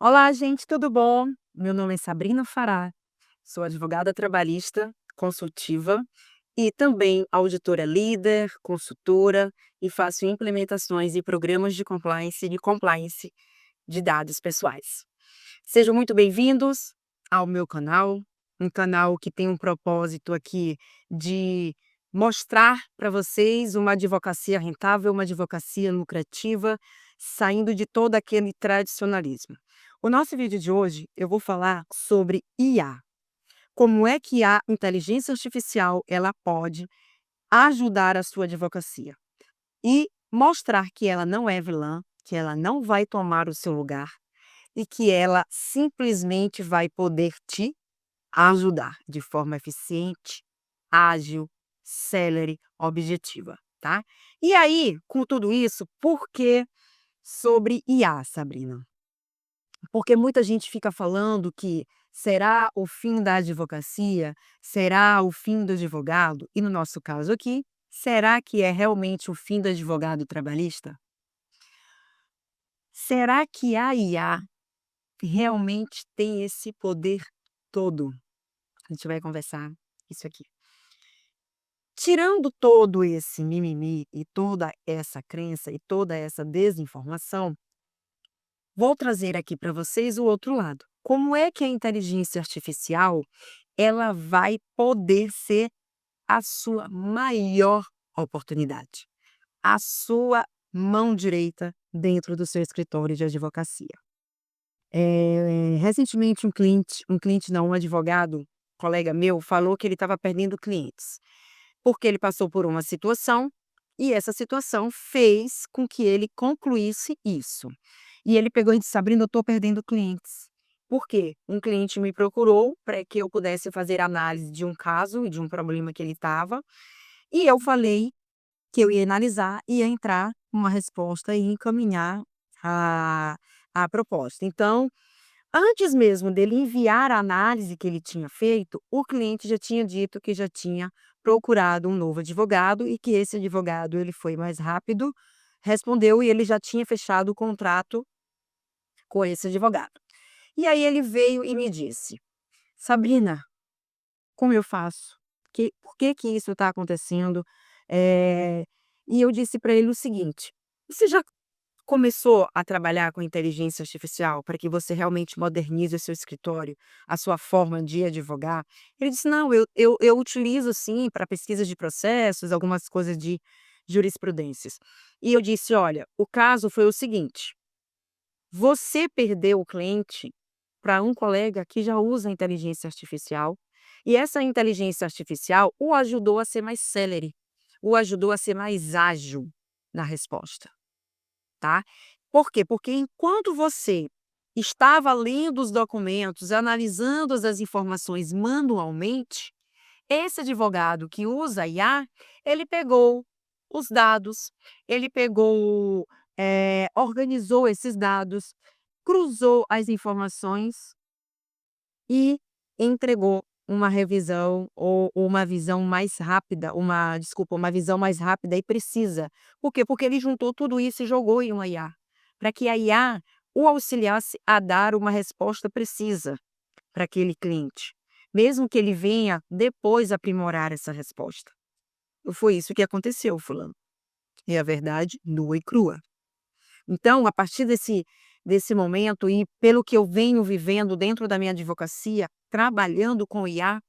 Olá, gente, tudo bom? Meu nome é Sabrina Fará, sou advogada trabalhista, consultiva e também auditora líder, consultora e faço implementações e programas de compliance de dados pessoais. Sejam muito bem-vindos ao meu canal, um canal que tem um propósito aqui de mostrar para vocês uma advocacia rentável, uma advocacia lucrativa, saindo de todo aquele tradicionalismo. O nosso vídeo de hoje eu vou falar sobre IA. Como é que a inteligência artificial ela pode ajudar a sua advocacia e mostrar que ela não é vilã, que ela não vai tomar o seu lugar e que ela simplesmente vai poder te ajudar de forma eficiente, ágil, célere, objetiva, tá? E aí, com tudo isso, por que sobre IA, Sabrina? Porque muita gente fica falando que será o fim da advocacia, será o fim do advogado, e no nosso caso aqui, será que é realmente o fim do advogado trabalhista? Será que a IA realmente tem esse poder todo? A gente vai conversar isso aqui. Tirando todo esse mimimi e toda essa crença e toda essa desinformação, vou trazer aqui para vocês o outro lado. Como é que a inteligência artificial ela vai poder ser a sua maior oportunidade, a sua mão direita dentro do seu escritório de advocacia? Recentemente um cliente não, um advogado, colega meu, falou que ele estava perdendo clientes, porque ele passou por uma situação, e essa situação fez com que ele concluísse isso. E ele pegou e disse: "Sabrina, eu estou perdendo clientes". Por quê? Um cliente me procurou para que eu pudesse fazer análise de um caso e de um problema que ele estava, e eu falei que eu ia analisar, ia entrar uma resposta e encaminhar a a proposta. Então, antes mesmo dele enviar a análise que ele tinha feito, o cliente já tinha dito que já tinha procurado um novo advogado e que esse advogado ele foi mais rápido, respondeu e ele já tinha fechado o contrato com esse advogado. E aí ele veio e me disse: "Sabrina, como eu faço? Por que que isso está acontecendo?" Eh, e eu disse para ele o seguinte: "Você já começou a trabalhar com inteligência artificial para que você realmente modernize o seu escritório, a sua forma de advogar?" Ele disse: "Não, eu utilizo sim para pesquisa de processos, algumas coisas de jurisprudências." E eu disse: "Olha, o caso foi o seguinte, você perdeu o cliente para um colega que já usa inteligência artificial, e essa inteligência artificial o ajudou a ser mais célere, o ajudou a ser mais ágil na resposta." Tá? Por quê? Porque enquanto você estava lendo os documentos, analisando as informações manualmente, esse advogado que usa IA, ele pegou os dados, ele pegou, organizou esses dados, cruzou as informações e entregou uma revisão ou uma visão mais rápida, uma visão mais rápida e precisa. Por quê? Porque ele juntou tudo isso e jogou em uma IA, para que a IA o auxiliasse a dar uma resposta precisa para aquele cliente, mesmo que ele venha depois aprimorar essa resposta. Foi isso que aconteceu, fulano. É a verdade nua e crua. Então, a partir desse momento e pelo que eu venho vivendo dentro da minha advocacia, trabalhando com IA,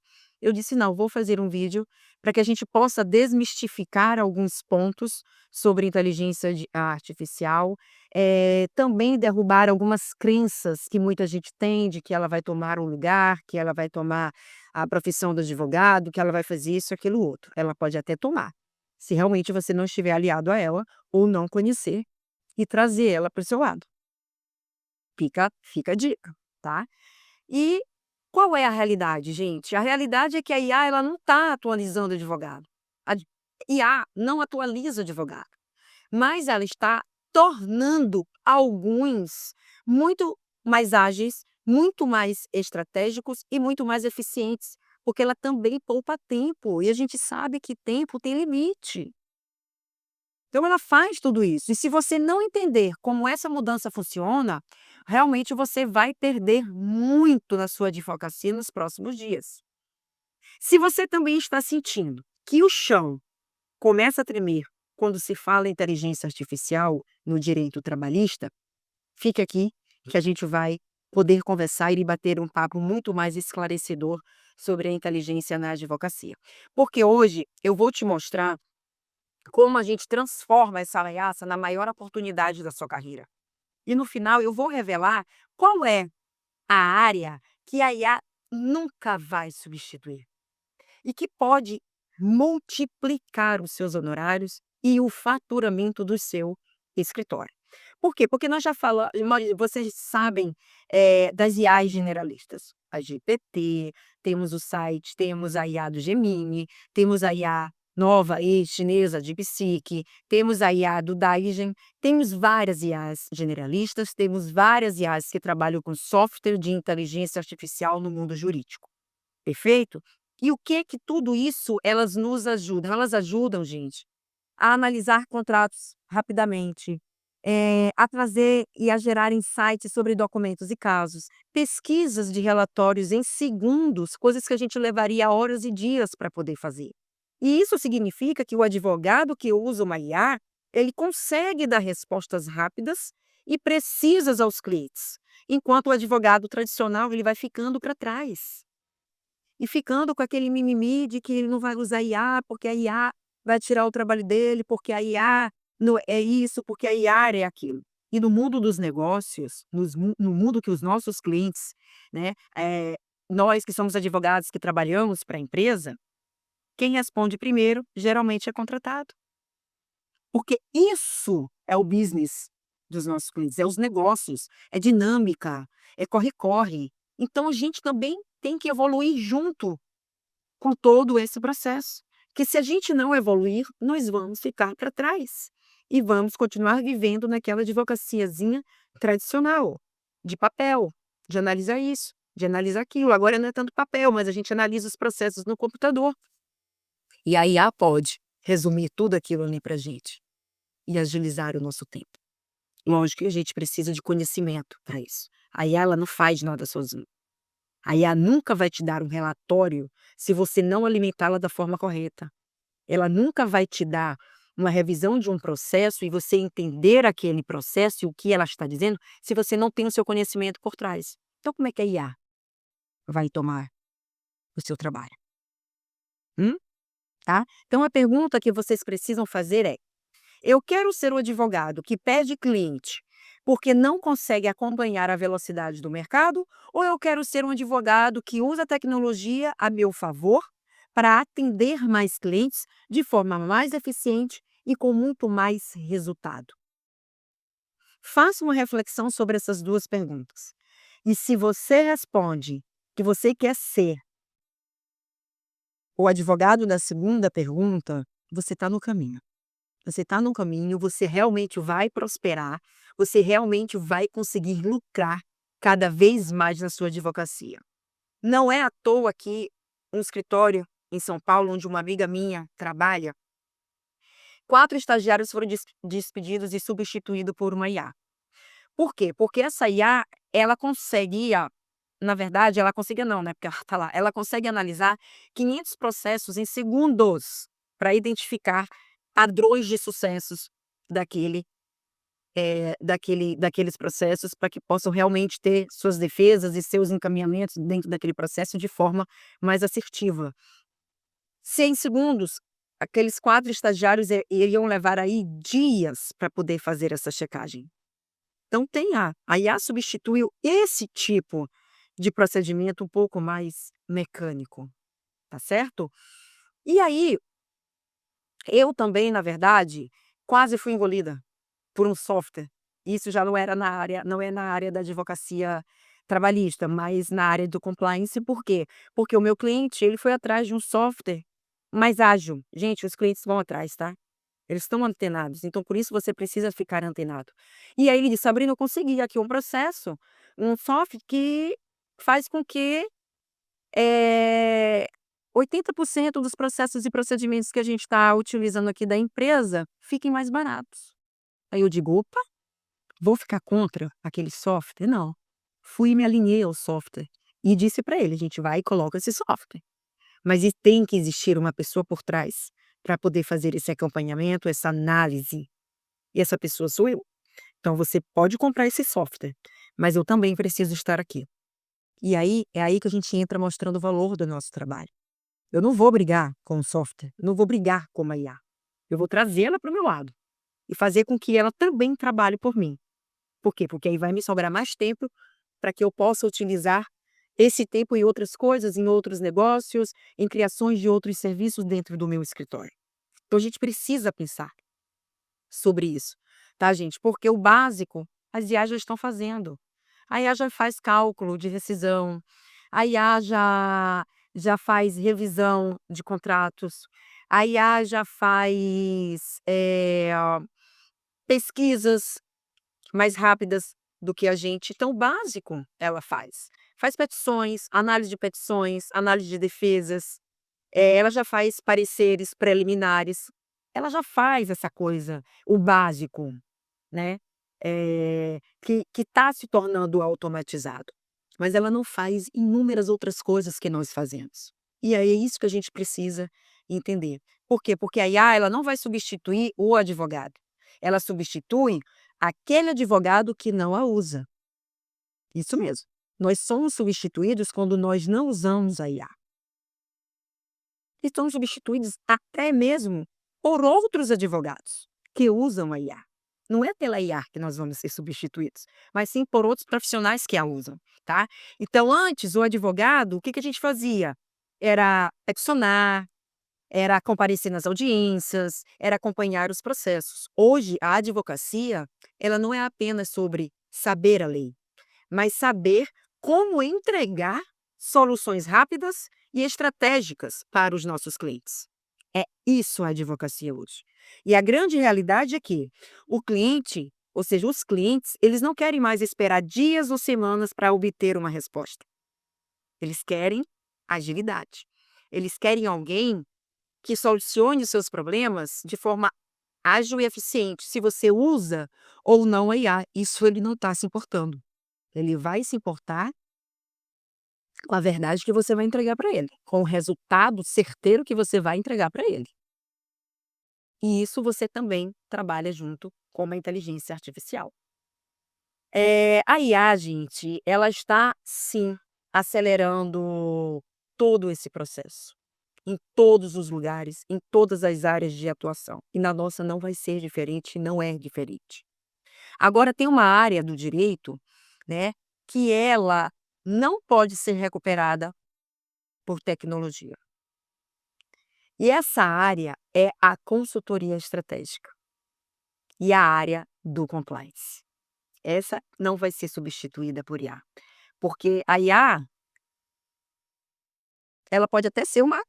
eu disse: "Não, vou fazer um vídeo para que a gente possa desmistificar alguns pontos sobre inteligência artificial, também derrubar algumas crenças que muita gente tem de que ela vai tomar um lugar, que ela vai tomar a profissão do advogado, que ela vai fazer isso, aquilo, outro. Ela pode até tomar, se realmente você não estiver aliado a ela ou não conhecer e trazer ela para o seu lado. Fica a dica, tá. E qual é a realidade, gente? A realidade é que a IA ela não está atualizando o advogado. A IA não atualiza o advogado, mas ela está tornando alguns muito mais ágeis, muito mais estratégicos e muito mais eficientes, porque ela também poupa tempo, e a gente sabe que tempo tem limite. Então ela faz tudo isso. E se você não entender como essa mudança funciona, realmente você vai perder muito na sua advocacia nos próximos dias. Se você também está sentindo que o chão começa a tremer quando se fala em inteligência artificial no direito trabalhista, fique aqui que a gente vai poder conversar e bater um papo muito mais esclarecedor sobre a inteligência na advocacia. Porque hoje eu vou te mostrar como a gente transforma essa ameaça na maior oportunidade da sua carreira. E no final eu vou revelar qual é a área que a IA nunca vai substituir e que pode multiplicar os seus honorários e o faturamento do seu escritório. Por quê? Porque nós já falamos, vocês sabem, das IAs generalistas, a GPT, temos o site, temos a IA do Gemini, temos a IA nova e chinesa DeepSeek, temos a IA do Daigen, temos várias IAs generalistas, temos várias IAs que trabalham com software de inteligência artificial no mundo jurídico. Perfeito? E o que tudo isso elas nos ajudam? Elas ajudam, gente, a analisar contratos rapidamente, a trazer e a gerar insights sobre documentos e casos, pesquisas de relatórios em segundos, coisas que a gente levaria horas e dias para poder fazer. E isso significa que o advogado que usa uma IA, ele consegue dar respostas rápidas e precisas aos clientes, enquanto o advogado tradicional ele vai ficando para trás. E ficando com aquele mimimi de que ele não vai usar IA, porque a IA vai tirar o trabalho dele, porque a IA não é isso, porque a IA é aquilo. E no mundo dos negócios, no mundo que os nossos clientes, né, nós que somos advogados que trabalhamos para a empresa, quem responde primeiro geralmente é contratado. Porque isso é o business dos nossos clientes, é os negócios, é dinâmica, é corre-corre. Então a gente também tem que evoluir junto com todo esse processo. Que se a gente não evoluir, nós vamos ficar para trás e vamos continuar vivendo naquela advocaciazinha tradicional, de papel, de analisar isso, de analisar aquilo. Agora não é tanto papel, mas a gente analisa os processos no computador. E a IA pode resumir tudo aquilo ali para a gente e agilizar o nosso tempo. Lógico que a gente precisa de conhecimento para isso. A IA ela não faz nada sozinha. A IA nunca vai te dar um relatório se você não alimentá-la da forma correta. Ela nunca vai te dar uma revisão de um processo e você entender aquele processo e o que ela está dizendo, se você não tem o seu conhecimento por trás. Então, como é que a IA vai tomar o seu trabalho? Tá? Então, a pergunta que vocês precisam fazer é: eu quero ser o advogado que perde cliente porque não consegue acompanhar a velocidade do mercado, ou eu quero ser um advogado que usa a tecnologia a meu favor para atender mais clientes de forma mais eficiente e com muito mais resultado? Faça uma reflexão sobre essas duas perguntas. E se você responde que você quer ser o advogado da segunda pergunta, você está no caminho. Você está no caminho, você realmente vai prosperar, você realmente vai conseguir lucrar cada vez mais na sua advocacia. Não é à toa que um escritório em São Paulo, onde uma amiga minha trabalha, 4 estagiários foram despedidos e substituídos por uma IA. Por quê? Porque essa IA, ela conseguia, na verdade, ela conseguia não, né, porque ela tá lá, ela consegue analisar 500 processos em segundos para identificar padrões de sucessos daquele, daqueles processos, para que possam realmente ter suas defesas e seus encaminhamentos dentro daquele processo de forma mais assertiva. Se em segundos, aqueles 4 estagiários iriam levar aí dias para poder fazer essa checagem. Então tem a IA substituiu esse tipo de procedimento um pouco mais mecânico, tá certo? E aí, eu também, na verdade, quase fui engolida por um software. Isso já não é na área da advocacia trabalhista, mas na área do compliance, por quê? Porque o meu cliente, ele foi atrás de um software mais ágil. Gente, os clientes vão atrás, tá? Eles estão antenados, então por isso você precisa ficar antenado. E aí ele disse: "Sabrina, eu consegui aqui um processo, um software que faz com que, eh, 80% dos processos e procedimentos que a gente está utilizando aqui da empresa fiquem mais baratos". Aí eu digo: "Opa, Vou ficar contra aquele software? Não. Fui e me alinhei ao software e disse para ele: "A gente vai e coloca esse software, mas tem que existir uma pessoa por trás para poder fazer esse acompanhamento, essa análise, e essa pessoa sou eu. Então você pode comprar esse software, mas eu também preciso estar aqui". E aí, é aí que a gente entra mostrando o valor do nosso trabalho. Eu não vou brigar com o software, eu não vou brigar com a IA. Eu vou trazê-la para o meu lado e fazer com que ela também trabalhe por mim. Por quê? Porque aí vai me sobrar mais tempo para que eu possa utilizar esse tempo em outras coisas, em outros negócios, em criações de outros serviços dentro do meu escritório. Então a gente precisa pensar sobre isso, tá, gente? Porque o básico as IAs já estão fazendo. A IA já faz cálculo de rescisão, a IA já faz revisão de contratos, a IA já faz, pesquisas mais rápidas do que a gente. Então o básico ela faz. Faz petições, análise de defesas, ela já faz pareceres preliminares, ela já faz essa coisa, o básico, né, que está se tornando automatizado, mas ela não faz inúmeras outras coisas que nós fazemos. E aí é isso que a gente precisa entender. Por quê? Porque a IA ela não vai substituir o advogado, ela substitui aquele advogado que não a usa. Isso mesmo. Nós somos substituídos quando nós não usamos a IA. E somos substituídos até mesmo por outros advogados que usam a IA. Não é pela IA que nós vamos ser substituídos, mas sim por outros profissionais que a usam, tá? Então, antes, o advogado, o que a gente fazia? Era peticionar, era comparecer nas audiências, era acompanhar os processos. Hoje, a advocacia, ela não é apenas sobre saber a lei, mas saber como entregar soluções rápidas e estratégicas para os nossos clientes. É isso a advocacia hoje. E a grande realidade é que o cliente, ou seja, os clientes, eles não querem mais esperar dias ou semanas para obter uma resposta. Eles querem agilidade. Eles querem alguém que solucione os seus problemas de forma ágil e eficiente. Se você usa ou não a IA, isso ele não está se importando. Ele vai se importar com a verdade que você vai entregar para ele, com o resultado certeiro que você vai entregar para ele. E isso você também trabalha junto com uma inteligência artificial. A IA, gente, ela está sim acelerando todo esse processo, em todos os lugares, em todas as áreas de atuação. E na nossa não vai ser diferente, não é diferente. Agora tem uma área do direito, né, que ela não pode ser recuperada por tecnologia. E essa área é a consultoria estratégica e a área do compliance. Essa não vai ser substituída por IA, porque a IA, ela pode até ser uma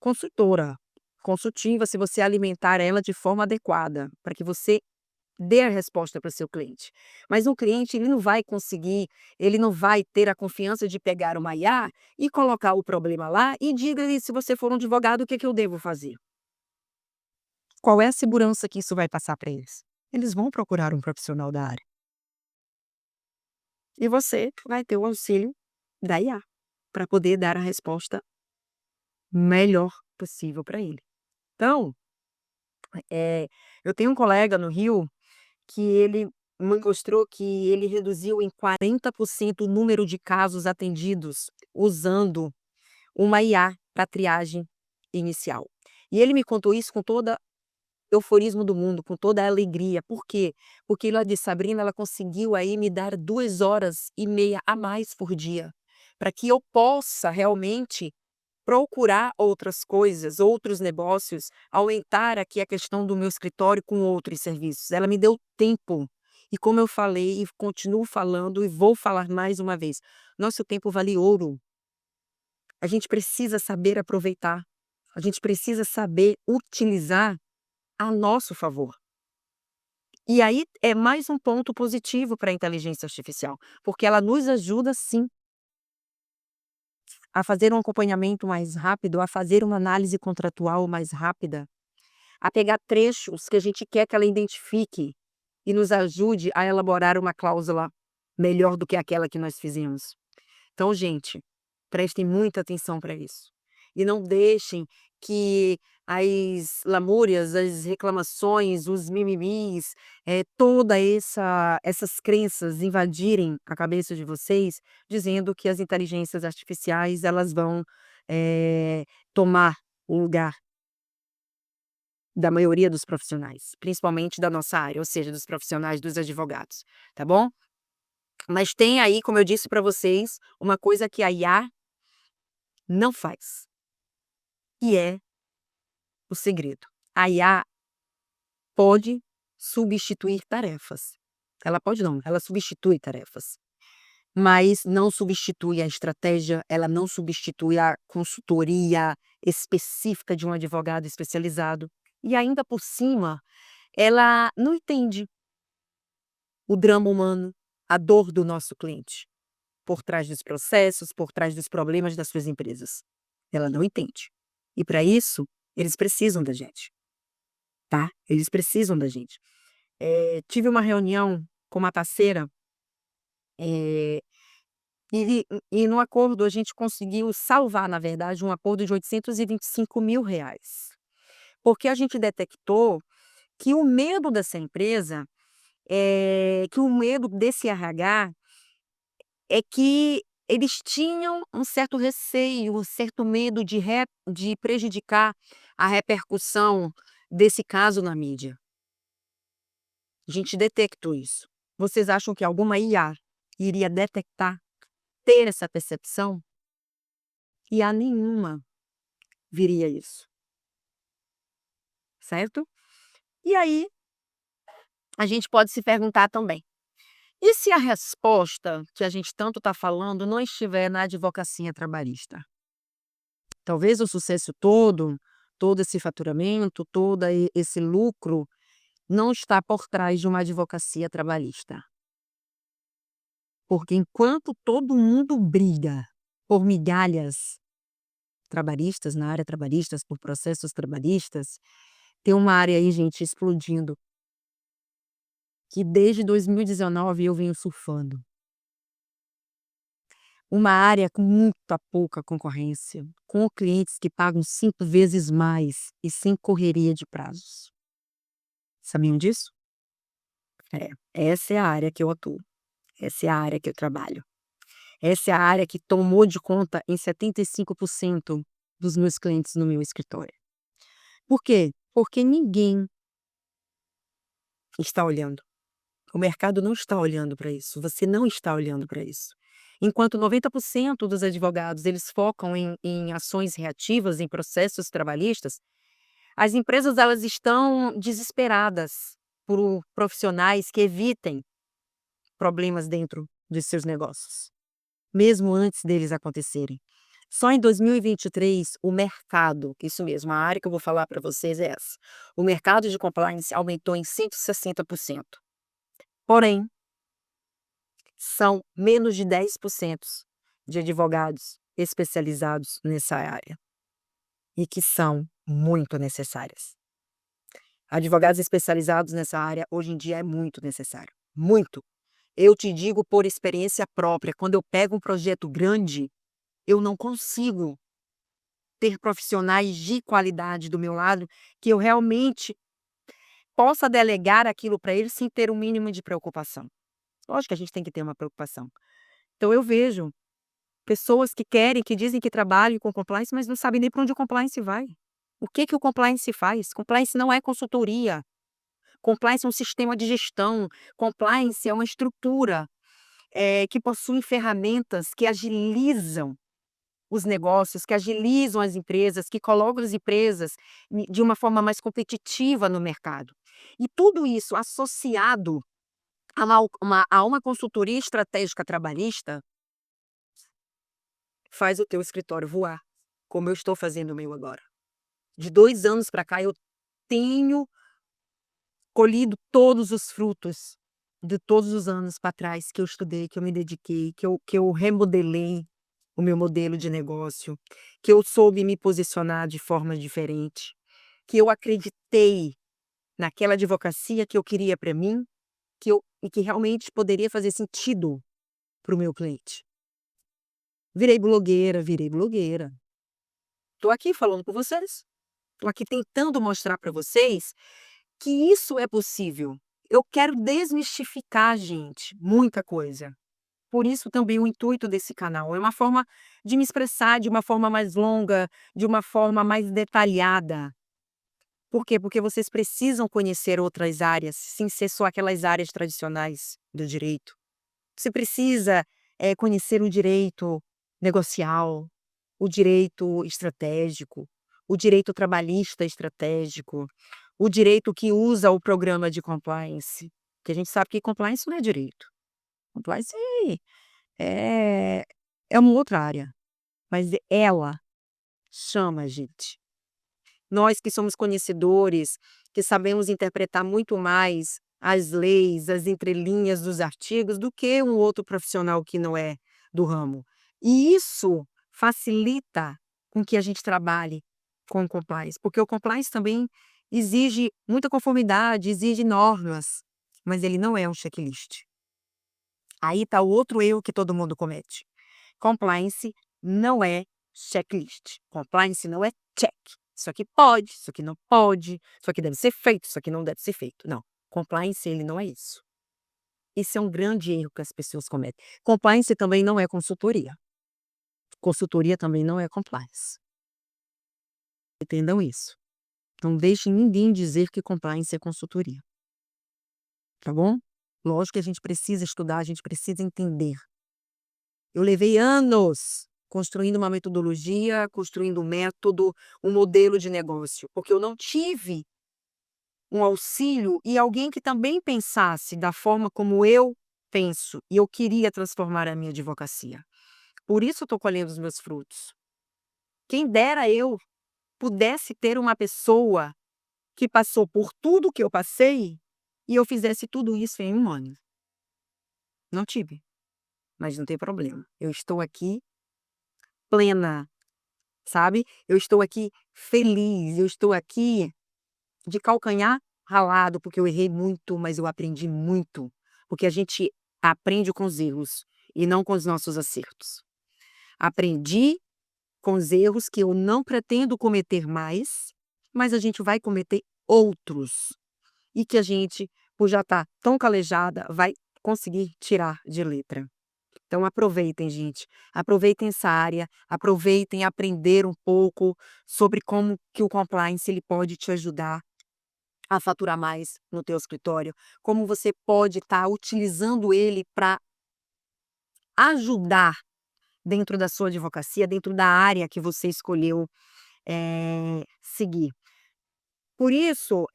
consultora, consultiva, se você alimentar ela de forma adequada, para que você dê a resposta para o seu cliente. Mas o cliente, ele não vai conseguir, ele não vai ter a confiança de pegar uma IA e colocar o problema lá e diga-lhe, se você for um advogado, o que eu devo fazer? Qual é a segurança que isso vai passar para eles? Eles vão procurar um profissional da área. E você vai ter o auxílio da IA para poder dar a resposta melhor possível para ele. Então, eu tenho um colega no Rio que ele me mostrou que ele reduziu em 40% o número de casos atendidos usando uma IA para triagem inicial. E ele me contou isso com toda euforismo do mundo, com toda a alegria. Por quê? Porque ela disse: "Sabrina, ela conseguiu aí me dar 2 horas e meia a mais por dia, para que eu possa realmente procurar outras coisas, outros negócios, aumentar aqui a questão do meu escritório com outros serviços". Ela me deu tempo. E como eu falei e continuo falando e vou falar mais uma vez, nosso tempo vale ouro. A gente precisa saber aproveitar, a gente precisa saber utilizar a nosso favor. E aí é mais um ponto positivo para a inteligência artificial, porque ela nos ajuda sim a fazer um acompanhamento mais rápido, a fazer uma análise contratual mais rápida, a pegar trechos que a gente quer que ela identifique e nos ajude a elaborar uma cláusula melhor do que aquela que nós fizemos. Então, gente, prestem muita atenção para isso. E não deixem que as lamúrias, as reclamações, os mimimis, toda essas crenças invadirem a cabeça de vocês, dizendo que as inteligências artificiais elas vão, tomar o lugar da maioria dos profissionais, principalmente da nossa área, ou seja, dos profissionais dos advogados, tá bom? Mas tem aí, como eu disse para vocês, uma coisa que a IA não faz, que é o segredo. A IA pode substituir tarefas. Ela pode não, ela substitui tarefas, mas não substitui a estratégia, ela não substitui a consultoria específica de um advogado especializado. E ainda por cima, ela não entende o drama humano, a dor do nosso cliente, por trás dos processos, por trás dos problemas das suas empresas. Ela não entende. E para isso, eles precisam da gente, tá? Eles precisam da gente. Tive uma reunião com uma parceira, eh, e no acordo a gente conseguiu salvar, na verdade, um acordo de R$ 825.000, porque a gente detectou que o medo dessa empresa, que o medo desse RH é que eles tinham um certo receio, um certo medo de prejudicar a repercussão desse caso na mídia. A gente detectou isso. Vocês acham que alguma IA iria detectar, ter essa percepção? IA nenhuma viria isso, certo? E aí, a gente pode se perguntar também: e se a resposta que a gente tanto está falando não estiver na advocacia trabalhista? Talvez o sucesso todo esse faturamento, esse lucro, não está por trás de uma advocacia trabalhista. Porque enquanto todo mundo briga por migalhas trabalhistas, na área trabalhistas, por processos trabalhistas, tem uma área aí, gente, explodindo, que desde 2019 eu venho surfando. Uma área com muita pouca concorrência, com clientes que pagam 5 vezes mais e sem correria de prazos. Sabiam disso? Essa é a área que eu atuo, essa é a área que eu trabalho. Essa é a área que tomou de conta em 75% dos meus clientes no meu escritório. Por quê? Porque ninguém está olhando. O mercado não está olhando para isso, você não está olhando para isso. Enquanto 90% dos advogados eles focam em ações reativas, em processos trabalhistas, as empresas elas estão desesperadas por profissionais que evitem problemas dentro de seus negócios, mesmo antes deles acontecerem. Só em 2023, o mercado, isso mesmo, a área que eu vou falar para vocês é essa. O mercado de compliance aumentou em 160%. Porém, são menos de 10% de advogados especializados nessa área e que são muito necessárias. Advogados especializados nessa área hoje em dia é muito necessário, muito. Eu te digo por experiência própria, quando eu pego um projeto grande, eu não consigo ter profissionais de qualidade do meu lado, que eu realmente possa delegar aquilo para eles sem ter o mínimo de preocupação. Lógico que a gente tem que ter uma preocupação. Então eu vejo pessoas que querem, que dizem que trabalham com compliance, mas não sabem nem para onde o compliance vai. O que o compliance faz? Compliance não é consultoria. Compliance é um sistema de gestão. Compliance é uma estrutura, que possui ferramentas que agilizam os negócios, que agilizam as empresas, que colocam as empresas de uma forma mais competitiva no mercado. E tudo isso associado a uma consultoria estratégica trabalhista faz o teu escritório voar, como eu estou fazendo o meu agora. De 2 anos para cá, eu tenho colhido todos os frutos de todos os anos para trás que eu estudei, que eu me dediquei, que eu remodelei o meu modelo de negócio, que eu soube me posicionar de forma diferente, que eu acreditei naquela advocacia que eu queria para mim que realmente poderia fazer sentido para o meu cliente. Virei blogueira, virei blogueira. Estou aqui falando com vocês. Estou aqui tentando mostrar para vocês que isso é possível. Eu quero desmistificar, gente, muita coisa. Por isso também o intuito desse canal é uma forma de me expressar de uma forma mais longa, de uma forma mais detalhada. Por quê? Porque vocês precisam conhecer outras áreas, sem ser só aquelas áreas tradicionais do direito. Você precisa, conhecer o direito negocial, o direito estratégico, o direito trabalhista estratégico, o direito que usa o programa de compliance, porque a gente sabe que compliance não é direito. Compliance é é uma outra área, mas ela chama a gente. Nós que somos conhecedores, que sabemos interpretar muito mais as leis, as entrelinhas dos artigos do que um outro profissional que não é do ramo. E isso facilita com que a gente trabalhe com o compliance, porque o compliance também exige muita conformidade, exige normas, mas ele não é um checklist. Aí está o outro erro que todo mundo comete. Compliance não é checklist. Compliance não é check. Isso aqui pode, isso aqui não pode, isso aqui deve ser feito, isso aqui não deve ser feito. Não. Compliance, ele não é isso. Esse é um grande erro que as pessoas cometem. Compliance também não é consultoria. Consultoria também não é compliance. Entendam isso. Não deixe ninguém dizer que compliance é consultoria. Tá bom? Lógico que a gente precisa estudar, a gente precisa entender. Eu levei anos construindo uma metodologia, construindo um método, um modelo de negócio, porque eu não tive um auxílio e alguém que também pensasse da forma como eu penso, e eu queria transformar a minha advocacia. Por isso eu estou colhendo os meus frutos. Quem dera eu pudesse ter uma pessoa que passou por tudo que eu passei e eu fizesse tudo isso em 1 ano. Não tive, mas não tem problema. Eu estou aqui plena. Sabe? Eu estou aqui feliz, eu estou aqui de calcanhar ralado, porque eu errei muito, mas eu aprendi muito, porque a gente aprende com os erros e não com os nossos acertos. Aprendi com os erros que eu não pretendo cometer mais, mas a gente vai cometer outros e que a gente, por já estar tão calejada, vai conseguir tirar de letra. Então aproveitem, gente. Aproveitem essa área, aproveitem aprender um pouco sobre como que o compliance ele pode te ajudar a faturar mais no teu escritório, como você pode estar utilizando ele para ajudar dentro da sua advocacia, dentro da área que você escolheu, seguir. Por isso,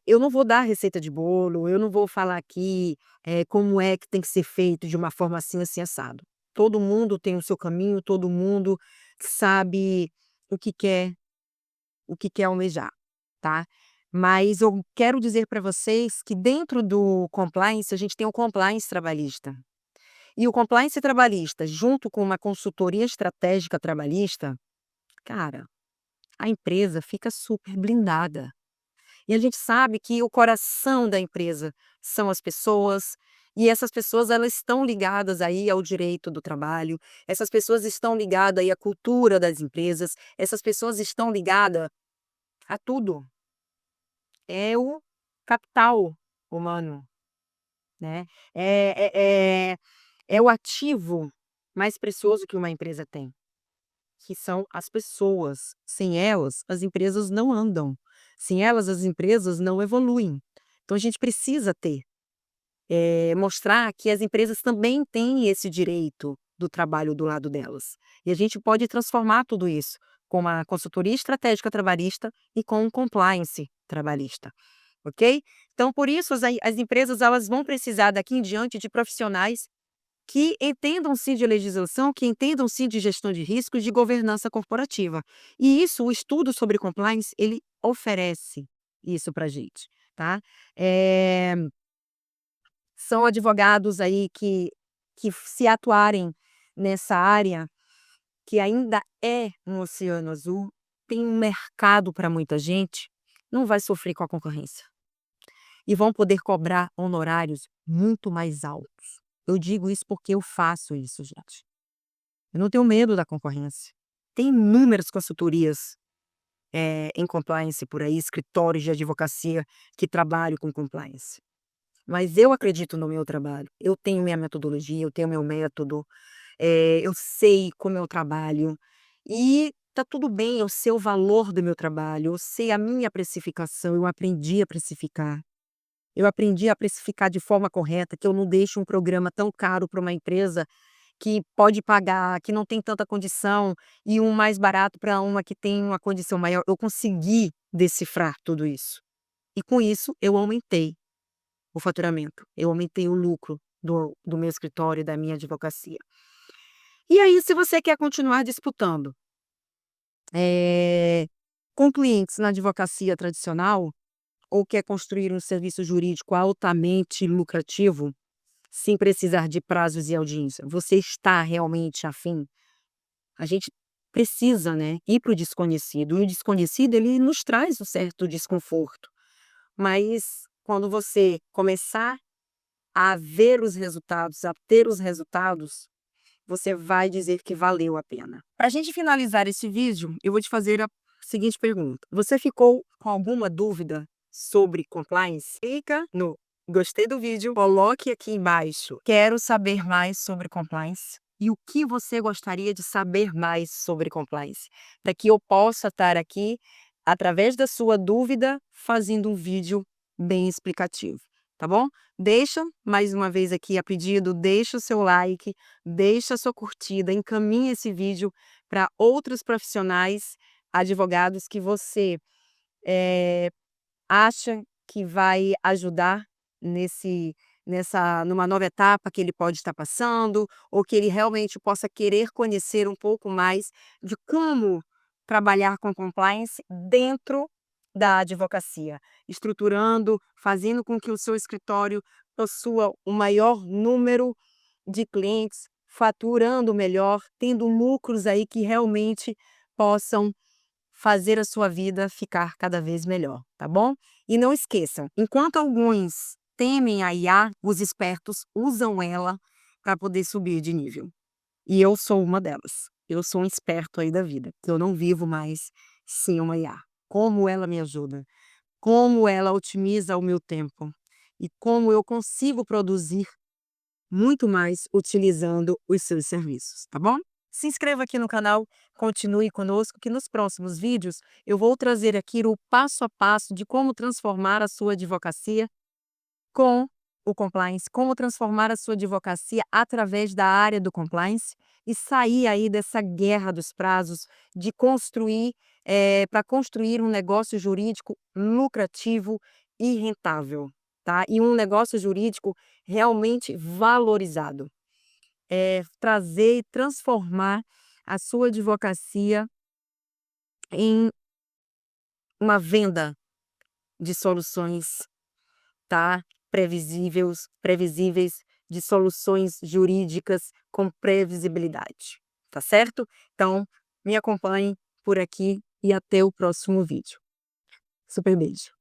eu não vou dar receita de bolo, eu não vou falar aqui, como é que tem que ser feito de uma forma assim, assim, assado. Todo mundo tem o seu caminho, todo mundo sabe o que quer o que quer almejar, tá. Mas eu quero dizer para vocês que dentro do compliance, a gente tem o compliance trabalhista. E o compliance trabalhista, junto com uma consultoria estratégica trabalhista, cara, a empresa fica super blindada. E a gente sabe que o coração da empresa são as pessoas, e essas pessoas elas estão ligadas aí ao direito do trabalho, essas pessoas estão ligadas aí à cultura das empresas, essas pessoas estão ligadas a tudo. É o capital humano, né. É é é é o ativo mais precioso que uma empresa tem, que são as pessoas. Sem elas, as empresas não andam. Sem elas, as empresas não evoluem. Então a gente precisa ter, mostrar que as empresas também têm esse direito do trabalho do lado delas. E a gente pode transformar tudo isso com uma consultoria estratégica trabalhista e com um compliance trabalhista, ok? Então por isso as empresas elas vão precisar daqui em diante de profissionais que entendam sim de legislação, que entendam sim de gestão de riscos, de governança corporativa. E isso, o estudo sobre compliance, ele oferece isso para gente, tá? Eh, São advogados aí que se atuarem nessa área, que ainda é um oceano azul, tem um mercado para muita gente, não vai sofrer com a concorrência. e vão poder cobrar honorários muito mais altos. Eu digo isso porque eu faço isso, gente. Eu não tenho medo da concorrência. Tem inúmeras consultorias, em compliance por aí, escritórios de advocacia que trabalham com compliance. Mas eu acredito no meu trabalho, eu tenho minha metodologia, eu tenho meu método, eu sei como eu trabalho e tá tudo bem, eu sei o valor do meu trabalho, eu sei a minha precificação, eu aprendi a precificar. Eu aprendi a precificar de forma correta, que eu não deixo um programa tão caro para uma empresa que pode pagar, que não tem tanta condição, e um mais barato para uma que tem uma condição maior. Eu consegui decifrar tudo isso. E com isso eu aumentei o faturamento, eu aumentei o lucro do meu escritório, da minha advocacia. E aí, se você quer continuar disputando, eh, com clientes na advocacia tradicional, ou quer construir um serviço jurídico altamente lucrativo, sem precisar de prazos e audiência, você está realmente afim? A gente precisa, né, ir para o desconhecido, e o desconhecido ele nos traz um certo desconforto, mas quando você começar a ver os resultados, a ter os resultados, você vai dizer que valeu a pena. Para a gente finalizar esse vídeo, eu vou te fazer a seguinte pergunta: você ficou com alguma dúvida sobre compliance? Clica no gostei do vídeo, coloque aqui embaixo. Quero saber mais sobre compliance. E o que você gostaria de saber mais sobre compliance? Para que eu possa estar aqui, através da sua dúvida, fazendo um vídeo bem explicativo, tá bom? Deixa mais uma vez aqui a pedido, deixa o seu like, deixa a sua curtida, encaminhe esse vídeo para outros profissionais, advogados que você acha que vai ajudar nesse numa nova etapa que ele pode estar passando, ou que ele realmente possa querer conhecer um pouco mais de como trabalhar com compliance dentro da advocacia, estruturando, fazendo com que o seu escritório possua o maior número de clientes, faturando melhor, tendo lucros aí que realmente possam fazer a sua vida ficar cada vez melhor, tá bom? E não esqueçam, enquanto alguns temem a IA, os espertos usam ela para poder subir de nível. E eu sou uma delas. Eu sou um esperto aí da vida. Eu não vivo mais sem uma IA. Como ela me ajuda, como ela otimiza o meu tempo e como eu consigo produzir muito mais utilizando os seus serviços, tá bom? Se inscreva aqui no canal, continue conosco que nos próximos vídeos eu vou trazer aqui o passo a passo de como transformar a sua advocacia com o compliance, como transformar a sua advocacia através da área do compliance e sair aí dessa guerra dos prazos, de construir, para construir um negócio jurídico lucrativo e rentável, tá? E um negócio jurídico realmente valorizado. Trazer e transformar a sua advocacia em uma venda de soluções, tá, previsíveis, de soluções jurídicas com previsibilidade, tá certo? Então, me acompanhe por aqui e até o próximo vídeo. Super beijo.